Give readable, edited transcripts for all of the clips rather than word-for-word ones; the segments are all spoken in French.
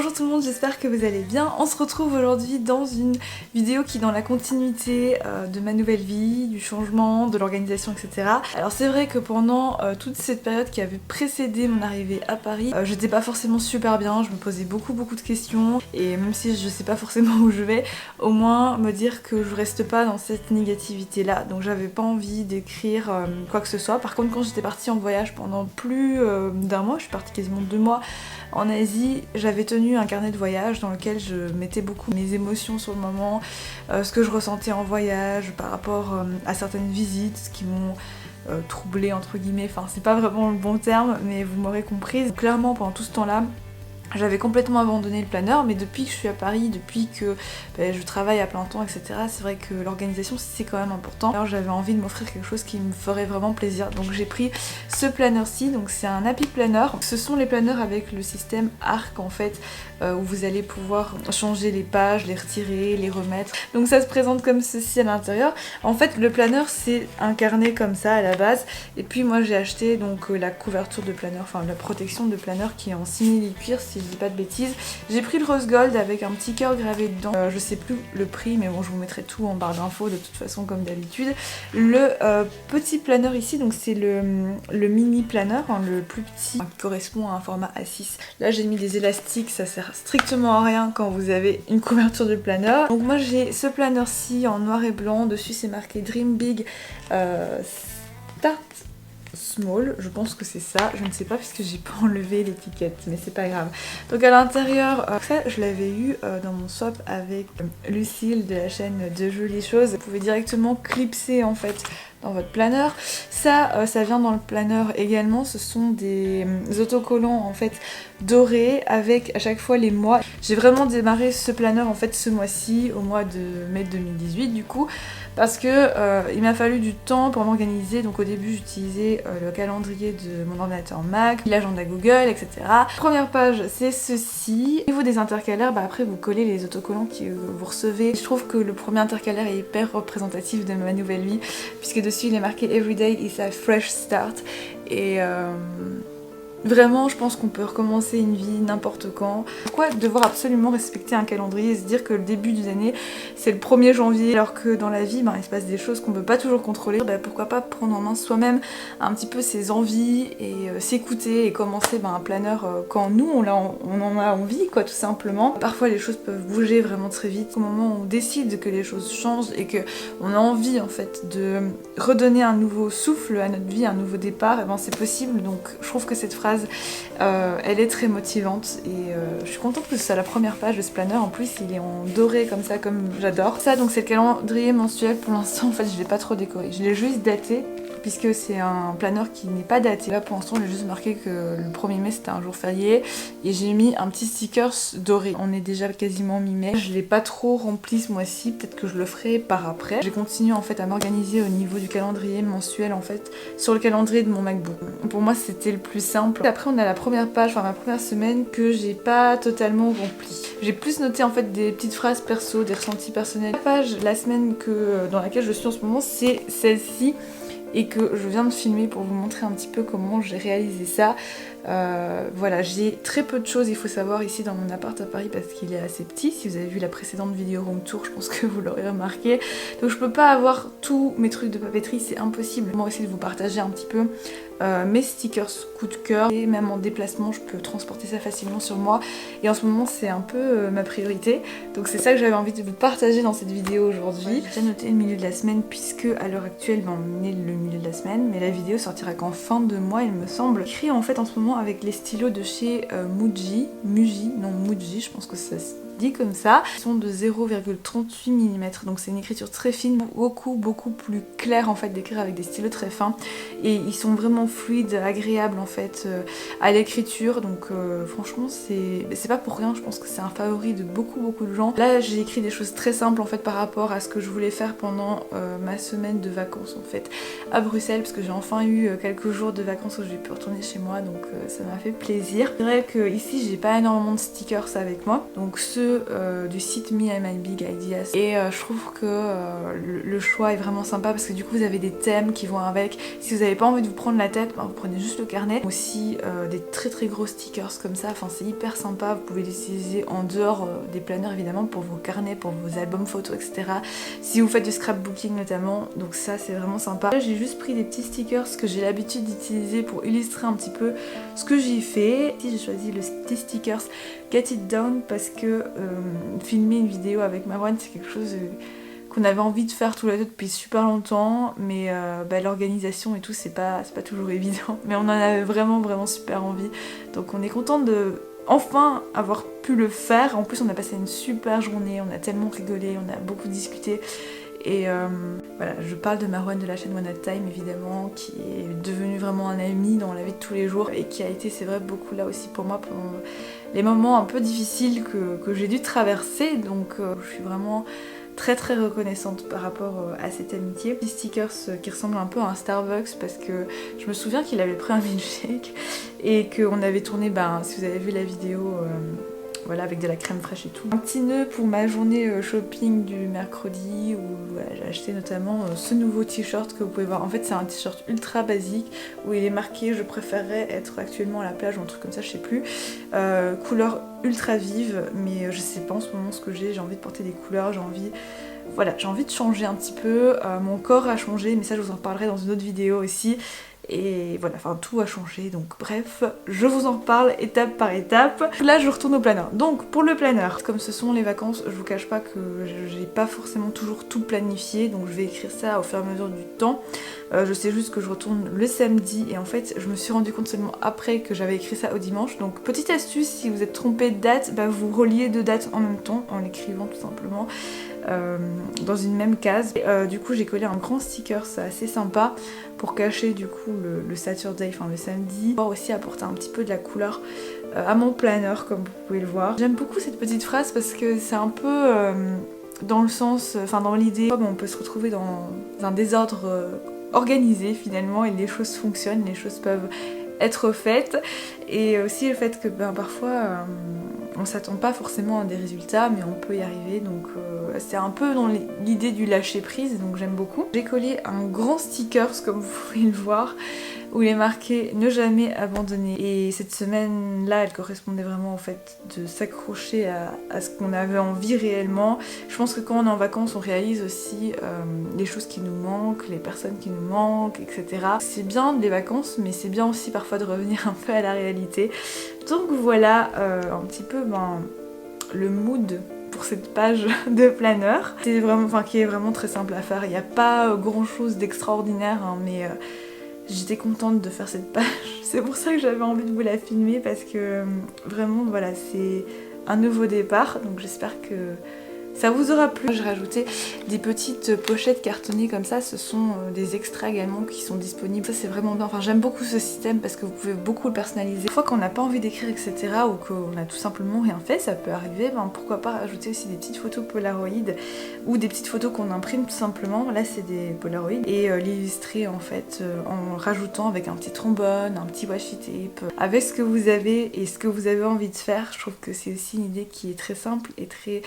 Bonjour tout le monde, j'espère que vous allez bien. On se retrouve aujourd'hui dans une vidéo qui est dans la continuité de ma nouvelle vie, du changement, de l'organisation, etc. Alors c'est vrai que pendant toute cette période qui avait précédé mon arrivée à Paris, j'étais pas forcément super bien, je me posais beaucoup de questions et même si je sais pas forcément où je vais, au moins me dire que je reste pas dans cette négativité là. Donc j'avais pas envie d'écrire quoi que ce soit. Par contre quand j'étais partie en voyage pendant plus d'un mois, je suis partie quasiment 2 mois en Asie, j'avais tenu un carnet de voyage dans lequel je mettais beaucoup mes émotions sur le moment, ce que je ressentais en voyage par rapport à certaines visites qui m'ont troublée entre guillemets, enfin c'est pas vraiment le bon terme mais vous m'aurez comprise. Clairement pendant tout ce temps-là, j'avais complètement abandonné le planeur, mais depuis que je suis à Paris, depuis que je travaille à plein temps, etc., c'est vrai que l'organisation c'est quand même important. Alors j'avais envie de m'offrir quelque chose qui me ferait vraiment plaisir, donc j'ai pris ce planeur-ci, donc c'est un Happy Planner. Ce sont les planeurs avec le système ARC en fait, où vous allez pouvoir changer les pages, les retirer, les remettre. Donc ça se présente comme ceci à l'intérieur. En fait le planeur c'est un carnet comme ça à la base, et puis moi j'ai acheté donc la couverture de planeur, enfin la protection de planeur qui est en simili-cuir si je dis pas de bêtises. J'ai pris le rose gold avec un petit cœur gravé dedans, je sais plus le prix mais bon je vous mettrai tout en barre d'infos de toute façon comme d'habitude. Le petit planeur ici, donc c'est le mini planeur, hein, le plus petit, qui correspond à un format A6. Là j'ai mis des élastiques, ça sert strictement à rien quand vous avez une couverture de planeur. Donc moi j'ai ce planeur-ci en noir et blanc, dessus c'est marqué Dream Big Start Small, je pense que c'est ça, je ne sais pas puisque j'ai pas enlevé l'étiquette, mais c'est pas grave. Donc à l'intérieur, ça je l'avais eu dans mon swap avec Lucille de la chaîne De Jolies Choses. Vous pouvez directement clipser en fait dans votre planeur. Ça vient dans le planeur également, ce sont des autocollants en fait dorés avec à chaque fois les mois. J'ai vraiment démarré ce planeur en fait ce mois-ci, au mois de mai 2018 du coup, parce que il m'a fallu du temps pour m'organiser. Donc au début j'utilisais le calendrier de mon ordinateur Mac, l'agenda Google, etc. Première page c'est ceci. Au niveau des intercalaires, après vous collez les autocollants que vous recevez. Je trouve que le premier intercalaire est hyper représentatif de ma nouvelle vie, puisque dessus il est marqué Everyday is a fresh start, et vraiment, je pense qu'on peut recommencer une vie n'importe quand. Pourquoi devoir absolument respecter un calendrier et se dire que le début d'une année c'est le 1er janvier alors que dans la vie il se passe des choses qu'on peut pas toujours contrôler. Pourquoi pas prendre en main soi-même un petit peu ses envies et s'écouter et commencer un planeur quand nous on en a envie quoi, tout simplement. Parfois les choses peuvent bouger vraiment très vite. Au moment où on décide que les choses changent et que on a envie en fait de redonner un nouveau souffle à notre vie, un nouveau départ, c'est possible. Donc je trouve que cette phrase elle est très motivante et je suis contente que ce soit la première page de ce planeur. En plus il est en doré comme ça, comme j'adore. Ça donc c'est le calendrier mensuel. Pour l'instant en fait je l'ai pas trop décoré, je l'ai juste daté puisque c'est un planeur qui n'est pas daté. Là pour l'instant j'ai juste marqué que le 1er mai c'était un jour férié et j'ai mis un petit stickers doré. On est déjà quasiment mi-mai. Je l'ai pas trop rempli ce mois-ci, peut-être que je le ferai par après. J'ai continué en fait à m'organiser au niveau du calendrier mensuel en fait sur le calendrier de mon MacBook. Pour moi c'était le plus simple. Après on a la première page, enfin ma première semaine que j'ai pas totalement remplie. J'ai plus noté en fait des petites phrases perso, des ressentis personnels. La page, la semaine dans laquelle je suis en ce moment, c'est celle-ci et que je viens de filmer pour vous montrer un petit peu comment j'ai réalisé ça. Voilà, j'ai très peu de choses, il faut savoir, ici dans mon appart à Paris parce qu'il est assez petit. Si vous avez vu la précédente vidéo room tour, je pense que vous l'aurez remarqué. Donc je peux pas avoir tous mes trucs de papeterie, c'est impossible. Moi aussi de vous partager un petit peu mes stickers coup de cœur, et même en déplacement je peux transporter ça facilement sur moi et en ce moment c'est un peu ma priorité, donc c'est ça que j'avais envie de vous partager dans cette vidéo aujourd'hui. J'ai déjà noté le milieu de la semaine puisque à l'heure actuelle on est le milieu de la semaine, mais la vidéo sortira qu'en fin de mois il me semble. J'écris en fait en ce moment avec les stylos de chez Muji, je pense que ça se dit comme ça. Ils sont de 0,38 mm, donc c'est une écriture très fine, beaucoup plus claire en fait d'écrire avec des stylos très fins, et ils sont vraiment fluides, agréables en fait à l'écriture, donc franchement c'est pas pour rien, je pense que c'est un favori de beaucoup de gens. Là j'ai écrit des choses très simples en fait par rapport à ce que je voulais faire pendant ma semaine de vacances en fait à Bruxelles, parce que j'ai enfin eu quelques jours de vacances où j'ai pu retourner chez moi, donc ça m'a fait plaisir. C'est vrai que ici j'ai pas énormément de stickers avec moi, donc ceux ceux du site Me and My Big Ideas et je trouve que le choix est vraiment sympa parce que du coup vous avez des thèmes qui vont avec. Si vous n'avez pas envie de vous prendre la tête, vous prenez juste le carnet. Aussi des très gros stickers comme ça, enfin c'est hyper sympa, vous pouvez les utiliser en dehors des planeurs évidemment pour vos carnets, pour vos albums photos, etc. Si vous faites du scrapbooking notamment, donc ça c'est vraiment sympa. Là j'ai juste pris des petits stickers que j'ai l'habitude d'utiliser pour illustrer un petit peu ce que j'y fais. Ici j'ai choisi le petit stickers Get It Done parce que filmer une vidéo avec Marwan c'est quelque chose qu'on avait envie de faire tous les deux depuis super longtemps, mais l'organisation et tout c'est pas toujours évident, mais on en avait vraiment super envie, donc on est content de enfin avoir pu le faire. En plus on a passé une super journée, on a tellement rigolé, on a beaucoup discuté. Et voilà, je parle de Marwan de la chaîne One at Time évidemment, qui est devenu vraiment un ami dans la vie de tous les jours et qui a été, c'est vrai, beaucoup là aussi pour moi pendant les moments un peu difficiles que j'ai dû traverser, donc je suis vraiment très reconnaissante par rapport à cette amitié. Des stickers qui ressemblent un peu à un Starbucks parce que je me souviens qu'il avait pris un milkshake et qu'on avait tourné, si vous avez vu la vidéo, voilà, avec de la crème fraîche et tout. Un petit nœud pour ma journée shopping du mercredi où voilà, j'ai acheté notamment ce nouveau t-shirt que vous pouvez voir. En fait c'est un t-shirt ultra basique où il est marqué je préférerais être actuellement à la plage ou un truc comme ça, je sais plus. Couleur ultra vive, mais je sais pas en ce moment ce que j'ai envie de porter des couleurs, j'ai envie de changer un petit peu. Mon corps a changé, mais ça je vous en reparlerai dans une autre vidéo aussi. Et voilà, enfin tout a changé, donc bref, je vous en reparle étape par étape. Là je retourne au planeur. Donc pour le planeur, comme ce sont les vacances, je vous cache pas que j'ai pas forcément toujours tout planifié, donc je vais écrire ça au fur et à mesure du temps. Je sais juste que je retourne le samedi et en fait je me suis rendu compte seulement après que j'avais écrit ça au dimanche. Donc petite astuce, si vous êtes trompé de date, vous reliez deux dates en même temps en l'écrivant tout simplement dans une même case. Et, du coup j'ai collé un grand sticker, c'est assez sympa pour cacher du coup le Saturday, enfin le samedi. Pour aussi apporter un petit peu de la couleur à mon planeur comme vous pouvez le voir. J'aime beaucoup cette petite phrase parce que c'est un peu dans le sens, enfin dans l'idée, on peut se retrouver dans un désordre organisé finalement et les choses fonctionnent, les choses peuvent être faites, et aussi le fait que parfois on s'attend pas forcément à des résultats mais on peut y arriver, donc c'est un peu dans l'idée du lâcher prise, donc j'aime beaucoup. J'ai collé un grand stickers comme vous pouvez le voir où il est marqué ne jamais abandonner, et cette semaine là elle correspondait vraiment au fait de s'accrocher à ce qu'on avait envie réellement. Je pense que quand on est en vacances on réalise aussi les choses qui nous manquent, les personnes qui nous manquent, etc. C'est bien les vacances mais c'est bien aussi parfois de revenir un peu à la réalité. Donc voilà un petit peu le mood pour cette page de planeur. C'est vraiment, qui est vraiment très simple à faire. Il n'y a pas grand chose d'extraordinaire, mais j'étais contente de faire cette page. C'est pour ça que j'avais envie de vous la filmer parce que vraiment voilà, c'est un nouveau départ. Donc j'espère que ça vous aura plu. J'ai rajouté des petites pochettes cartonnées comme ça, ce sont des extraits également qui sont disponibles. Ça c'est vraiment bien, enfin j'aime beaucoup ce système parce que vous pouvez beaucoup le personnaliser. Une fois qu'on n'a pas envie d'écrire etc, ou qu'on a tout simplement rien fait, ça peut arriver, pourquoi pas rajouter aussi des petites photos Polaroid ou des petites photos qu'on imprime tout simplement. Là c'est des Polaroid, et l'illustrer en fait en rajoutant avec un petit trombone, un petit washi tape, avec ce que vous avez et ce que vous avez envie de faire. Je trouve que c'est aussi une idée qui est très simple et très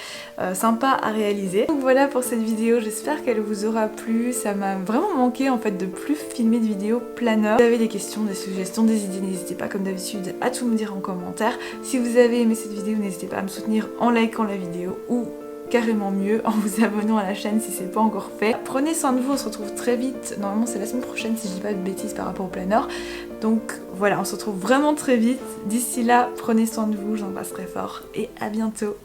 sympa à réaliser. Donc voilà pour cette vidéo, j'espère qu'elle vous aura plu. Ça m'a vraiment manqué en fait de plus filmer de vidéos planeur. Si vous avez des questions, des suggestions, des idées, n'hésitez pas comme d'habitude à tout me dire en commentaire. Si vous avez aimé cette vidéo, n'hésitez pas à me soutenir en likant la vidéo ou carrément mieux en vous abonnant à la chaîne si c'est pas encore fait. Prenez soin de vous, on se retrouve très vite. Normalement c'est la semaine prochaine si je dis pas de bêtises par rapport au planeur. Donc voilà, on se retrouve vraiment très vite. D'ici là, prenez soin de vous, j'embrasse très fort et à bientôt.